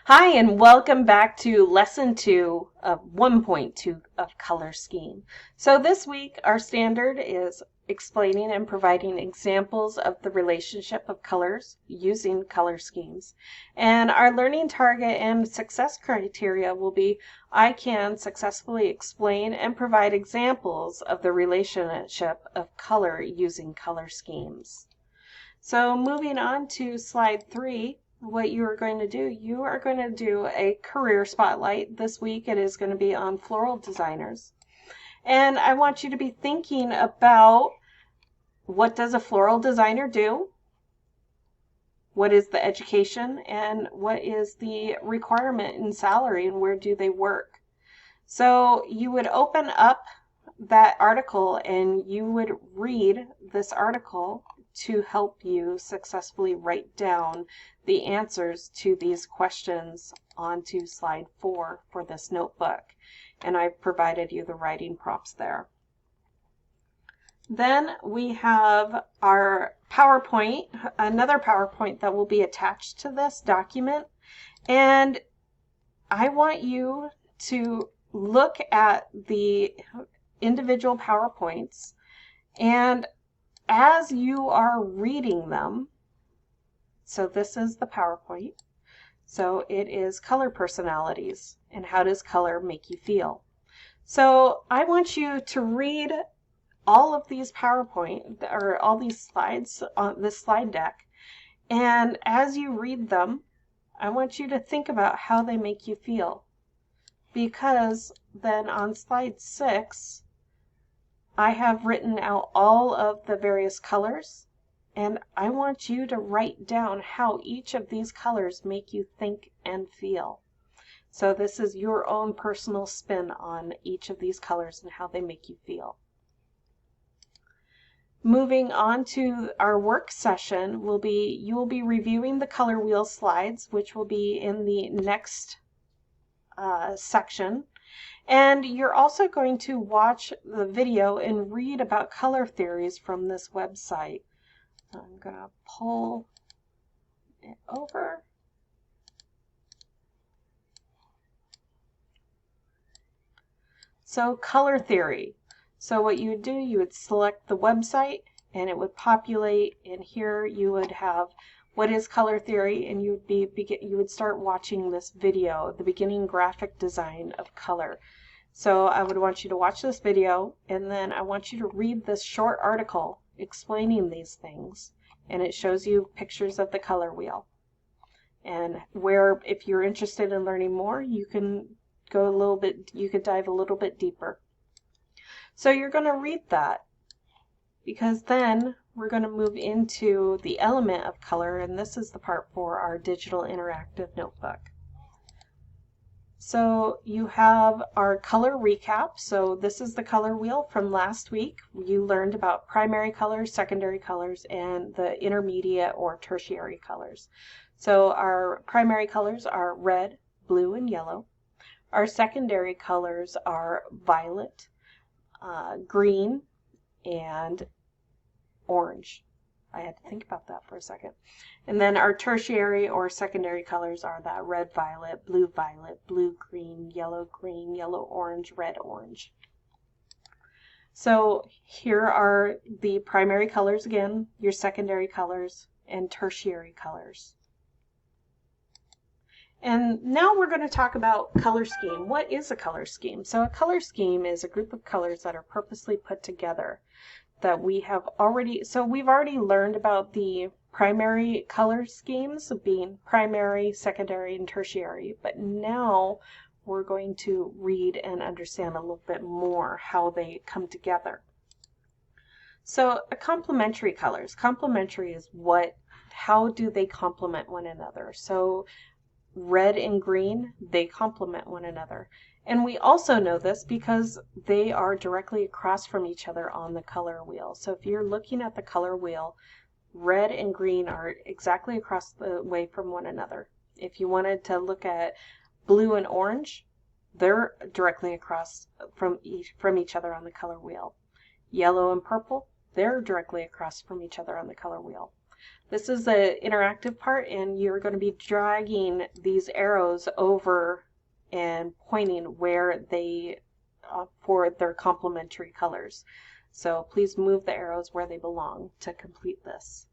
Hi, and welcome back to Lesson 2 of 1.2 of Color Scheme. So this week, our standard is explaining and providing examples of the relationship of colors using color schemes. And our learning target and success criteria will be, I can successfully explain and provide examples of the relationship of color using color schemes. So moving on to slide 3, what you are going to do, you are going to do a career spotlight. This week it is going to be on floral designers. And I want you to be thinking about, what does a floral designer do? What is the education, and what is the requirement in salary, and where do they work? So you would open up that article and you would read this article to help you successfully write down the answers to these questions onto slide 4 for this notebook. And I've provided you the writing prompts there. Then we have our PowerPoint, another PowerPoint that will be attached to this document. And I want you to look at the individual PowerPoints, and as you are reading them, so this is the PowerPoint, so it is color personalities and how does color make you feel. So I want you to read all of these PowerPoint, or all these slides on this slide deck, and as you read them, I want you to think about how they make you feel, because then on slide 6 I have written out all of the various colors, and I want you to write down how each of these colors make you think and feel. So this is your own personal spin on each of these colors and how they make you feel. Moving on to our work session, you will be reviewing the color wheel slides, which will be in the next section. And you're also going to watch the video and read about color theories from this website. I'm going to pull it over. So color theory. So what you would do, you would select the website and it would populate, and here you would have what is color theory, and you would start watching this video, the beginning graphic design of color. So I would want you to watch this video, and then I want you to read this short article explaining these things, and it shows you pictures of the color wheel. And where, if you're interested in learning more, you can go a little bit, you could dive a little bit deeper. So you're going to read that, because then we're going to move into the element of color, and this is the part for our digital interactive notebook. So you have our color recap. So this is the color wheel from last week. You learned about primary colors, secondary colors, and the intermediate or tertiary colors. So our primary colors are red, blue, and yellow. Our secondary colors are violet, green, and orange. I had to think about that for a second. And then our tertiary or secondary colors are that red, violet, blue, green, yellow, orange, red, orange. So here are the primary colors again, your secondary colors, and tertiary colors. And now we're going to talk about color scheme. What is a color scheme? So a color scheme is a group of colors that are purposely put together that we've already learned about the primary color schemes being primary, secondary, and tertiary, but now we're going to read and understand a little bit more how they come together. So complementary colors. Complementary is how do they complement one another? So red and green, they complement one another. And we also know this because they are directly across from each other on the color wheel. So if you're looking at the color wheel, red and green are exactly across the way from one another. If you wanted to look at blue and orange, they're directly across from each other on the color wheel. Yellow and purple, they're directly across from each other on the color wheel. This is the interactive part, and you're going to be dragging these arrows over and pointing where they for their complementary colors. So please move the arrows where they belong to complete this.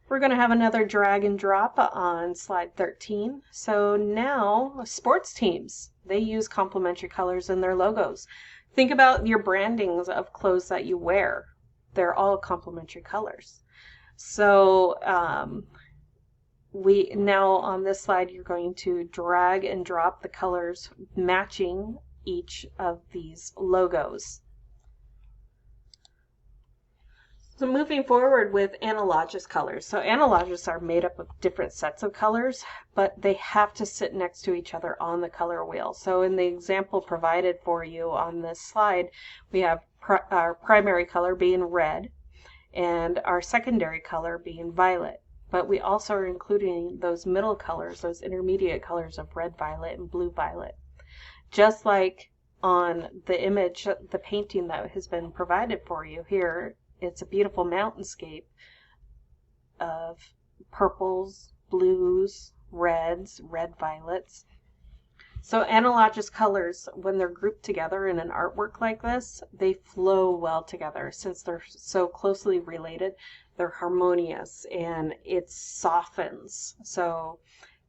We're going to have another drag and drop on slide 13. So now sports teams, they use complementary colors in their logos. Think about your brandings of clothes that you wear. They're all complementary colors. So now on this slide, you're going to drag and drop the colors matching each of these logos. So moving forward with analogous colors. So analogous are made up of different sets of colors, but they have to sit next to each other on the color wheel. So in the example provided for you on this slide, we have our primary color being red and our secondary color being violet. But we also are including those middle colors, those intermediate colors of red, violet, and blue, violet. Just like on the image, the painting that has been provided for you here, it's a beautiful mountainscape of purples, blues, reds, red violets. So analogous colors, when they're grouped together in an artwork like this, they flow well together. Since they're so closely related, they're harmonious and it softens. So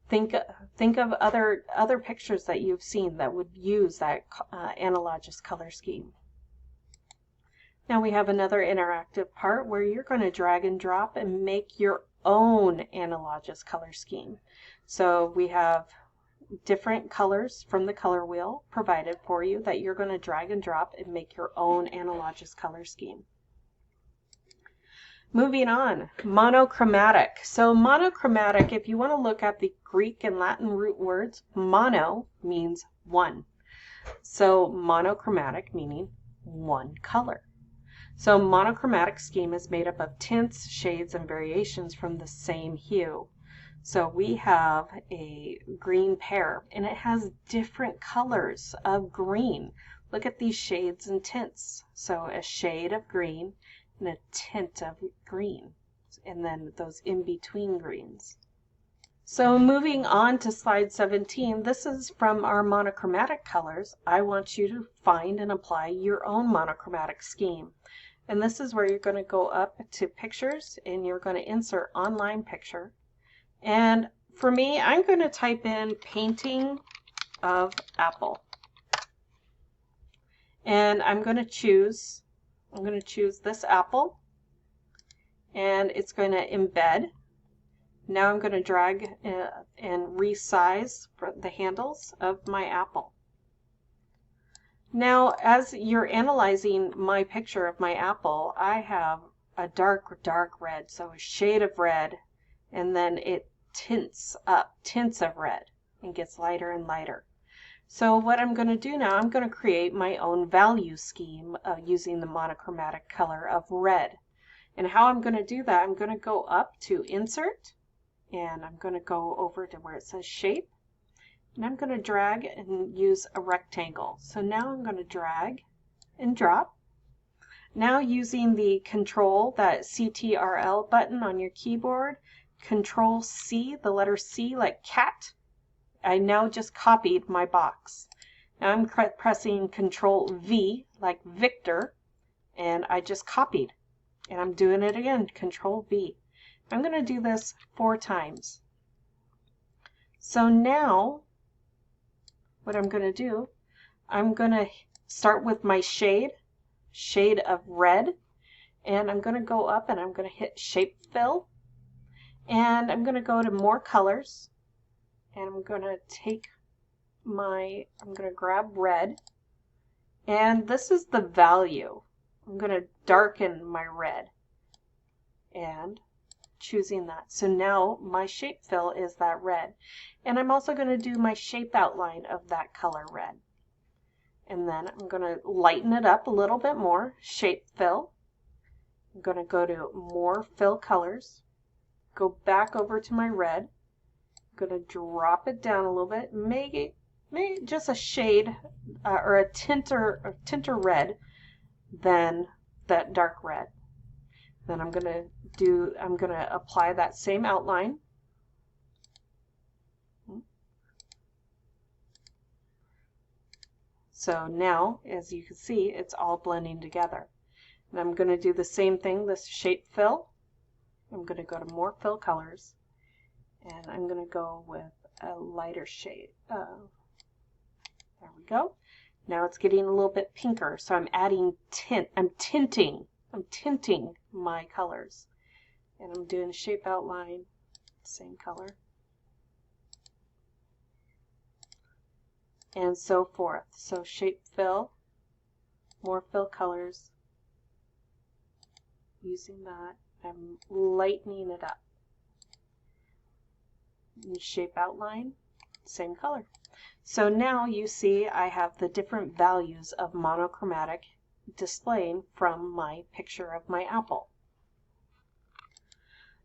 think of other pictures that you've seen that would use that analogous color scheme. Now we have another interactive part where you're going to drag and drop and make your own analogous color scheme. So we have different colors from the color wheel provided for you that you're going to drag and drop and make your own analogous color scheme. Moving on, monochromatic. So monochromatic, if you want to look at the Greek and Latin root words, mono means one. So monochromatic meaning one color. So monochromatic scheme is made up of tints, shades, and variations from the same hue. So we have a green pear, and it has different colors of green. Look at these shades and tints. So a shade of green and a tint of green, and then those in-between greens. So moving on to slide 17, this is from our monochromatic colors. I want you to find and apply your own monochromatic scheme. And this is where you're going to go up to pictures and you're going to insert online picture. And for me, I'm going to type in painting of apple. And I'm going to choose this apple, and it's going to embed. Now I'm going to drag and resize the handles of my apple. Now, as you're analyzing my picture of my apple, I have a dark red, so a shade of red, and then it tints of red and gets lighter and lighter. So what I'm going to do now, I'm going to create my own value scheme using the monochromatic color of red. And how I'm going to do that, I'm going to go up to Insert, and I'm going to go over to where it says Shape, and I'm going to drag and use a rectangle. So now I'm going to drag and drop. Now using the Control, that CTRL button on your keyboard, Control C, the letter C like cat, I now just copied my box. Now I'm pressing Control V like Victor, and I just copied. And I'm doing it again, Control V. I'm going to do this 4 times. So now what I'm going to do, I'm going to start with my shade of red, and I'm going to go up and I'm going to hit Shape Fill, and I'm going to go to More Colors, and I'm going to grab red, and this is the value. I'm going to darken my red and choosing that. So now my shape fill is that red, and I'm also going to do my shape outline of that color red. And then I'm going to lighten it up a little bit more, Shape Fill. I'm going to go to More Fill Colors, go back over to my red, I'm going to drop it down a little bit, make it just a shade or a tinter red than that dark red. Then I'm going to apply that same outline. So now, as you can see, it's all blending together. And I'm going to do the same thing, this shape fill. I'm going to go to more fill colors, and I'm going to go with a lighter shade. There we go. Now it's getting a little bit pinker, so I'm adding tint. I'm tinting my colors. And I'm doing a shape outline, same color. And so forth. So shape fill, more fill colors. Using that, I'm lightening it up. And shape outline, same color. So now you see I have the different values of monochromatic displaying from my picture of my apple.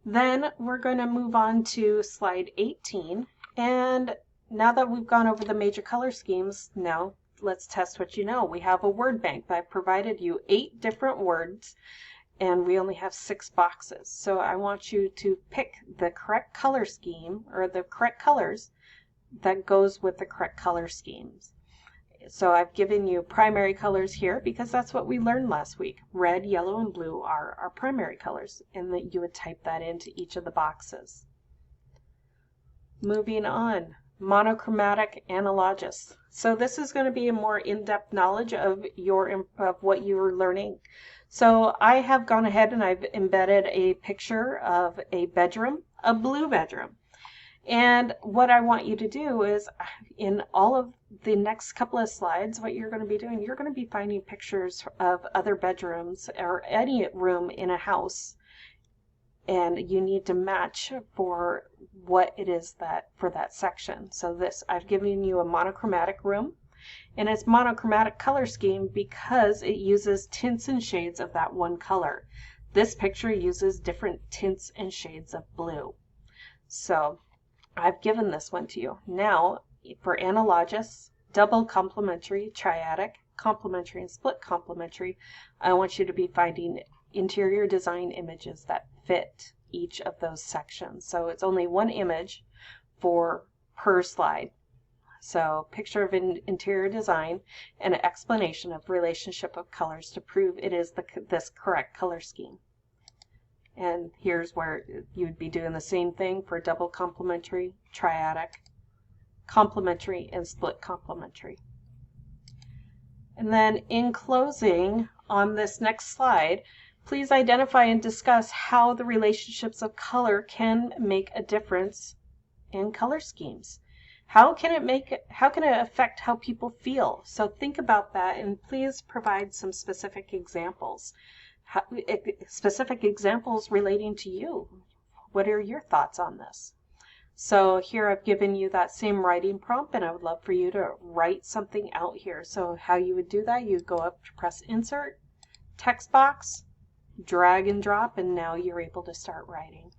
Then we're going to move on to slide 18, and now that we've gone over the major color schemes, now let's test what you know. We have a word bank. I've provided you 8 different words, and we only have 6 boxes. So I want you to pick the correct color scheme, or the correct colors that goes with the correct color schemes. So I've given you primary colors here because that's what we learned last week. Red, yellow, and blue are our primary colors, and that you would type that into each of the boxes. Moving on, monochromatic analogous. So this is going to be a more in-depth knowledge of what you're learning. So I have gone ahead and I've embedded a picture of a bedroom, a blue bedroom. And what I want you to do is, in all of the next couple of slides, what you're going to be doing, you're going to be finding pictures of other bedrooms or any room in a house, and you need to match for what it is for that section. So this, I've given you a monochromatic room, and it's monochromatic color scheme because it uses tints and shades of that one color. This picture uses different tints and shades of blue. So I've given this one to you. Now, for analogous, double complementary, triadic, complementary, and split complementary, I want you to be finding interior design images that fit each of those sections. So it's only one image per slide. So picture of interior design and an explanation of relationship of colors to prove it is this correct color scheme. And here's where you would be doing the same thing for double complementary, triadic, complementary, and split complementary. And then in closing, on this next slide, please identify and discuss how the relationships of color can make a difference in color schemes. How can it affect how people feel? So think about that, and please provide some specific examples. Specific examples relating to you. What are your thoughts on this? So here I've given you that same writing prompt, and I would love for you to write something out here. So how you would do that, you go up to press insert, text box, drag and drop, and now you're able to start writing.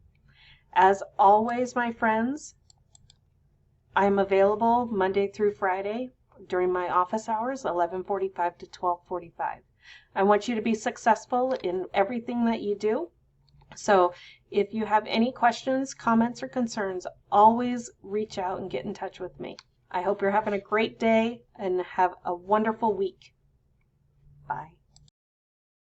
As always, my friends, I'm available Monday through Friday during my office hours, 11:45 to 12:45. I want you to be successful in everything that you do. So if you have any questions, comments, or concerns, always reach out and get in touch with me. I hope you're having a great day and have a wonderful week. Bye.